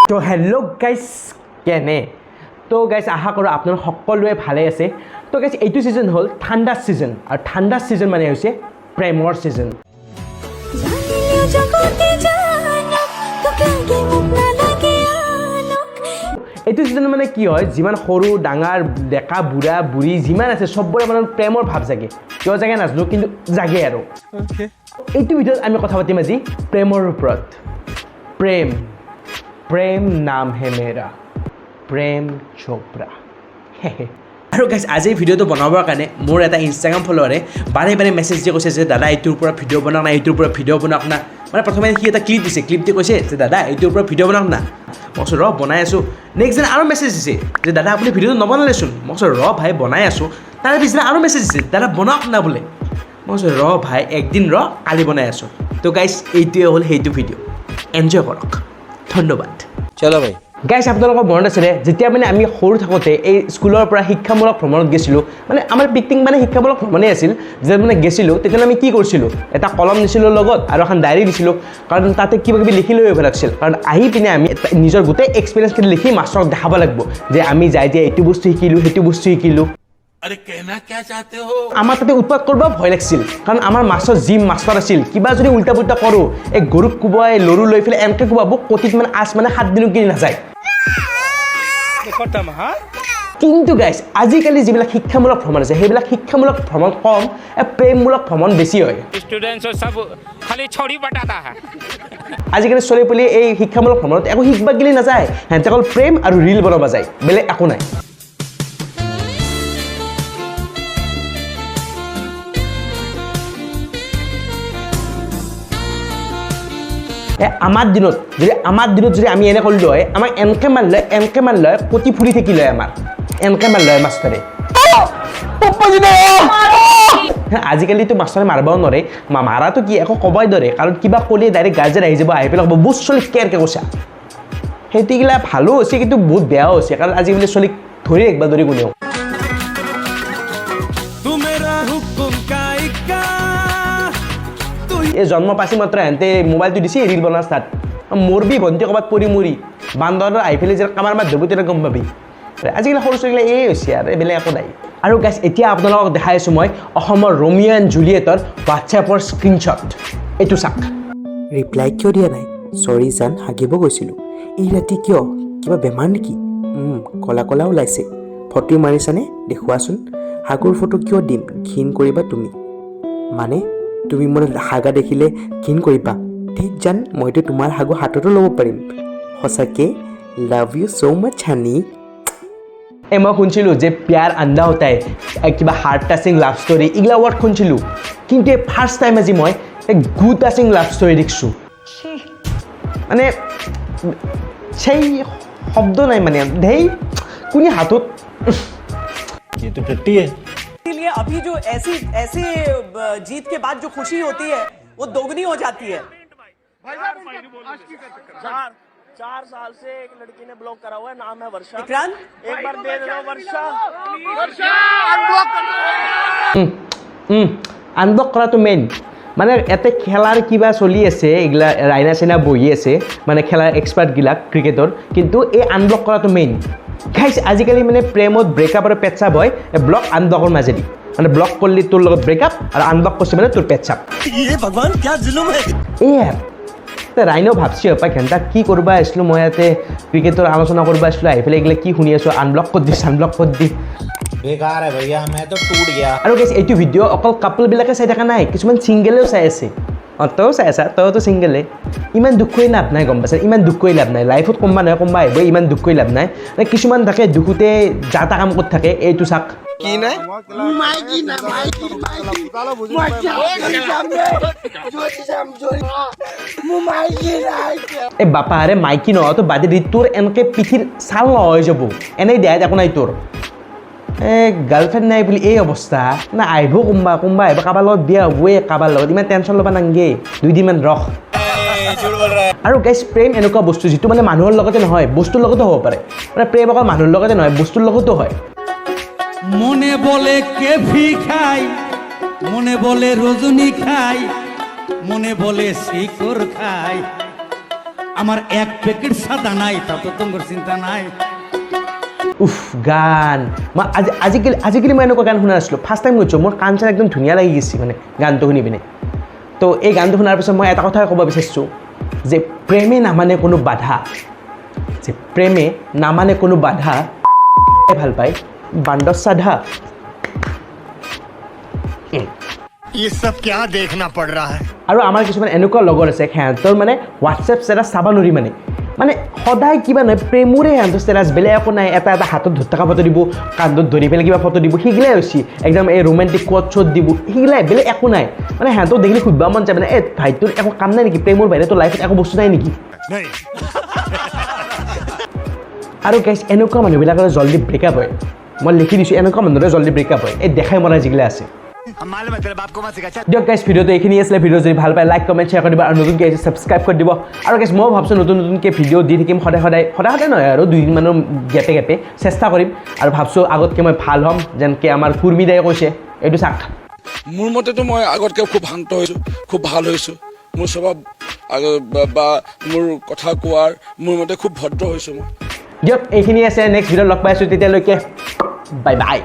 তো hello' guys কেনে তো গাইজ আশা কৰোঁ আপোনালোক সকলোৱে ভালে আছে তো গাইজ এইটো ছিজন হ'ল ঠাণ্ডাৰ ছিজন আৰু ঠাণ্ডাৰ ছিজন মানে হৈছে প্ৰেমৰ ছিজন এইটো ছিজন মানে কি হয় যিমান সৰু ডাঙৰ ডেকা বুঢ়া বুঢ়ী যিমান আছে চবৰে মানে প্ৰেমৰ ভাৱ জাগে কিয় জাগে নাজানো কিন্তু জাগে আৰু এইটো ভিডিঅ'ত আমি কথা পাতিম আজি প্ৰেমৰ ওপৰত প্ৰেম প্ৰেম নাম হে মেৰা প্ৰেম চোপ্ৰা আৰু গাইজ আজি ভিডিঅ'টো বনাবৰ কাৰণে মোৰ এটা ইনষ্টাগ্ৰাম ফলোৱাৰে বাৰে বাৰে মেছেজ দিয়ে কৈছে যে দাদা এইটোৰ পৰা ভিডিঅ' বনাওক না এইটোৰ পৰা ভিডিঅ' বনাওক না মানে প্ৰথমে সি এটা ক্লিপ দিছে ক্লিপটো কৈছে যে দাদা এইটোৰ পৰা ভিডিঅ' বনাওক না মই কৈছোঁ ৰ বনাই আছোঁ নেক্সট দিনা আৰু মেছেজ দিছে যে দাদা আপুনি ভিডিঅ'টো নবনালেচোন মই কৈছোঁ ৰ ভাই বনাই আছোঁ তাৰ পিছদিনা আৰু মেছেজ দিছে দাদা বনাওক না বোলে মই কৈছোঁ ৰ ভাই একদিন ৰ কালি বনাই আছোঁ তো গাইজ এইটোৱে হ'ল সেইটো ভিডিঅ' এনজয় কৰক ধন্যবাদ চলো ভাই গাইজ আপোনালোকৰ মনত আছিলে যেতিয়া মানে আমি সৰু থাকোঁতে এই স্কুলৰ পৰা শিক্ষামূলক ভ্ৰমণত গৈছিলোঁ মানে আমাৰ পিকনিক মানে শিক্ষামূলক ভ্ৰমণেই আছিল যেতিয়া মানে গৈছিলোঁ তেতিয়া আমি কি কৰিছিলোঁ এটা কলম নিছিলোঁ লগত আৰু এখন ডায়েৰী দিছিলোঁ কাৰণ তাতে কিবা কিবি লিখি লৈ আহিব লাগিছিল কাৰণ আহি পিনে আমি নিজৰ গোটেই এক্সপিৰিয়েঞ্চখিনি লিখি মাষ্টৰক দেখাব লাগিব যে আমি যাই এতিয়া এইটো বস্তু শিকিলোঁ সেইটো বস্তু শিকিলোঁ আমাৰ তাতে উৎপাত কৰিব ভয় লাগিছিল কাৰণ আমাৰ মাষ্টৰ যি মাষ্টৰ আছিল কিবা যদি উল্টা পুল্টা কৰোঁ এই গৰুক কোবাই লৰু লৈ পেলাই এনেকৈ কোবাব কটিত মানে আঁচ মানে 7 দিনো কিনি নাযায় কিন্তু গাইজ আজিকালি যিবিলাক শিক্ষামূলক ভ্ৰমণ আছে সেইবিলাক শিক্ষামূলক ভ্ৰমণ কম প্ৰেমমূলক ভ্ৰমণ বেছি হয় আজিকালি চলি পলি এই শিক্ষামূলক ভ্ৰমণত একো শিকিব গেলি নাযায় সিহঁতে অকল প্ৰেম আৰু ৰিল বনাব যায় বেলেগ একো নাই আমাৰ দিনত যদি আমি এনে কৰিলোঁ হয় আমাক এনেকৈ মাৰিলে কটি ফুৰি থাকিলে হয় আমাৰ এনেকৈ মাৰিলে হয় মাষ্টৰে আজিকালিতো মাষ্টৰে মাৰিবও নোৱাৰে মাৰাটো কি একো ক'বই নোৱাৰে কাৰণ কিবা ক'লে ডাইৰেক্ট গাৰ্জেন আহি যাব আহি পেলাই ক'ব বহুত চলি কেৰকৈ কৈছা সেইটোগিলা ভালো হৈছে কিন্তু বহুত বেয়াও হৈছে কাৰণ আজিকালি চলিক ধৰি একবাৰ ধৰি কোনেও এই জন্ম পাইছে মাত্ৰ সিহঁতে মোবাইলটো দিছে ৰিল বনোৱা ষ্টাৰ্ট মৰবি ভণ্টি ক'ৰবাত পৰি মৰি বান্দৰৰ আহি পেলাই যে কামাৰ মাত ধৰিব তেতিয়া গম পাবি আজিকালি সৰু ছোৱালীগিলা এই হৈছে আৰু এইবিলাক একো নাই আৰু গাইজ এতিয়া আপোনালোকক দেখাই আছোঁ মই অসমৰ ৰোমিঅ' এণ্ড জুলিয়েটৰ হোৱাটছএপৰ স্ক্ৰীনশ্বট এইটো চাওক ৰিপ্লাই কিয় দিয়া নাই চৰি জান হাগিব গৈছিলোঁ এই ৰাতি কিয় কিবা বেমাৰ নেকি কলা কলা ওলাইছে ফটো মাৰিছানে দেখুৱাচোন হাগুৰ ফটো কিয় দিম ঘিণ কৰিবা তুমি মানে তুমি মোৰ হাগা দেখিলে ঘিণ কৰিবা ঠিক জান মইতো তোমাৰ হাগু হাততো ল'ব পাৰিম সঁচাকৈ লাভ ইউ ছ' মাছ হানি মই শুনিছিলোঁ যে প্যাৰ আন্দা হোতা হে কিবা হাৰ্ট টাচিং লাভ ষ্টৰী এইগিলা ৱৰ্ড শুনিছিলোঁ কিন্তু এই ফাৰ্ষ্ট টাইম আজি মই গু টাচিং লাভ ষ্টৰী দেখিছোঁ মানে সেই শব্দ নাই মানে ধেই কোনে হাতত ये तो टट्टी है इसलिए अभी जो ऐसी जीत के बाद जो खुशी होती है वो दोगुनी हो जाती है 4 साल से एक लड़की ने ब्लॉक करा हुआ है नाम है वर्षा विक्रांत एक बार दे दो वर्षा আনব্লক কৰাটো মেইন মানে ইয়াতে খেলাৰ কিবা চলি আছে এইগিলা ৰাইনা চাইনা বহি আছে মানে খেলাৰ এক্সপাৰ্টগিলাক ক্ৰিকেটৰ কিন্তু এই আনব্লক কৰাটো মেইন গাইজ আজিকালি মানে প্ৰেমত ব্ৰেকআপ আৰু পেটচাপ হয় ব্লক আনব্লকৰ মাজেদি মানে ব্লক কৰিলে তোৰ লগত ব্ৰেকআপ আৰু আনব্লক কৰিছে মানে তোৰ পেটচাপ এয়া ৰাইনেও ভাবছি পাই ঘণ্টা কি কৰিব আহিছিলোঁ মই ইয়াতে ক্ৰিকেটৰ আলোচনা কৰিব আহিছিলোঁ আহি পেলাই এইগিলা কি শুনি আছোঁ আনব্লক কৰি দিছ আনব্লক কৰি দি बेकार है भैया मैं तो टूट गया আৰু গাইজ এইটো ভিডিঅ' অকল কাপলবিলাকে চাই থকা নাই কিছুমান ছিংগেলেও চাই আছে তইও চাই আছা তইতো ছিংগেলে ইমান দুখ কৰি লাভ নাই গম পাইছা ইমান দুখ কৰি লাভ নাই লাইফত কোনোবা নহয় কোনোবা আহিব ইমান দুখ কৰি লাভ নাই কিছুমান থাকে দুখতে যা তা কাম কৰি থাকে এইটো চাক কি নাই এই বাপাৰে মাইকী নহয় তো বাদে দি তোৰ এনেকৈ পিঠিৰ ছাল নহয় যাব এনেই দেখাই একো নাই তোৰ গাৰ্লফ্ৰেণ্ড নাই বুলি এই অৱস্থা না আহিব কোনোবা আহিব কাৰোবাৰ লগত বিয়া হ'বই কাৰোবাৰ লগত ইমান টেনশ্যন ল'ব নালাগে 2 দিনমান ৰখ আৰু গাইজ প্ৰেম এনেকুৱা বস্তু যিটো মানে মানুহৰ লগতে নহয় বস্তুৰ লগতো হ'ব পাৰে মানে প্ৰেম অকল মানুহৰ লগতে নহয় বস্তুৰ লগতো হয় মনে বলে কেফি খাই মনে বলে রজনী খাই মনে বলে শিকড় খাই আমার এক প্যাকেট সাদা নাই তা তো তোমার চিন্তা নাই উফ গান মই আজিকালি মই এনেকুৱা গান শুনা নাছিলোঁ ফাৰ্ষ্ট টাইম গৈছোঁ মোৰ কাণ চান একদম ধুনীয়া লাগি গৈছে মানে গানটো শুনি পিনে তো এই গানটো শুনাৰ পিছত মই এটা কথাই ক'ব বিচাৰিছোঁ যে প্ৰেমে নামানে কোনো বাধা যে প্ৰেমে নামানে কোনো বাধা ভাল পায় বান্দৰ সাধা ये सब क्या देखना पड़ रहा है আৰু আমাৰ কিছুমান এনেকুৱা লগৰ আছে সিহঁতৰ মানে হোৱাটছএপ ষ্টেটাছ চাব নোৱাৰি মানে সদায় কিবা নহয় প্ৰেমৰে সিহঁতৰ ষ্টেটাছ বেলেগ একো নাই এটা হাতত ধৰি থকা ফটো দিব কান্ধত ধৰি পেলাই কিবা ফটো দিব সেইগিলাই হৈছে একদম এই ৰোমেণ্টিক কোট চট দিব সেইগিলাই বেলেগ একো নাই মানে সিহঁতক দেখিলে সুধিব মন যায় মানে এই ভাইটোৰ একো কাম নাই নেকি প্ৰেমৰ বাহিৰে তোৰ লাইফত একো বস্তু নাই নেকি আৰু গাইছ এনেকুৱা মানুহবিলাকৰ জল্দি ব্ৰেকআপ হয় মই লিখি দিছোঁ এনেকুৱা মানুহৰে জল্দি ব্ৰেকআপ হয় এই দেখাই মৰা যিগিলা আছে দিয়ক গাইছ ভিডিঅ'টো এইখিনি আছিলে ভিডিঅ' যদি ভাল পায় লাইক কমেণ্ট শ্বেয়াৰ কৰি দিব আৰু নতুনকৈ আহিছে ছাবস্ক্ৰাইব কৰি দিব আৰু গাইছ মই ভাবছোঁ নতুনকৈ ভিডিঅ' দি থাকিম সদায় নহয় আৰু 2 দিনমানৰ গেপে চেষ্টা কৰিম আৰু ভাবছোঁ আগতকৈ মই ভাল হ'ম যেনেকৈ আমাৰ কুৰ্মীদায়ে কৈছে এইটো চাক মোৰ মতেতো মই আগতকৈ খুব শান্ত হৈছোঁ খুব ভাল হৈছোঁ মোৰ স্বভাৱ বা মোৰ কথা কোৱাৰ মোৰ মতে খুব ভদ্ৰ হৈছোঁ মই দিয়ক এইখিনি আছে নেক্সট ভিডিঅ'ত লগ পাই আছোঁ তেতিয়ালৈকে বাই বাই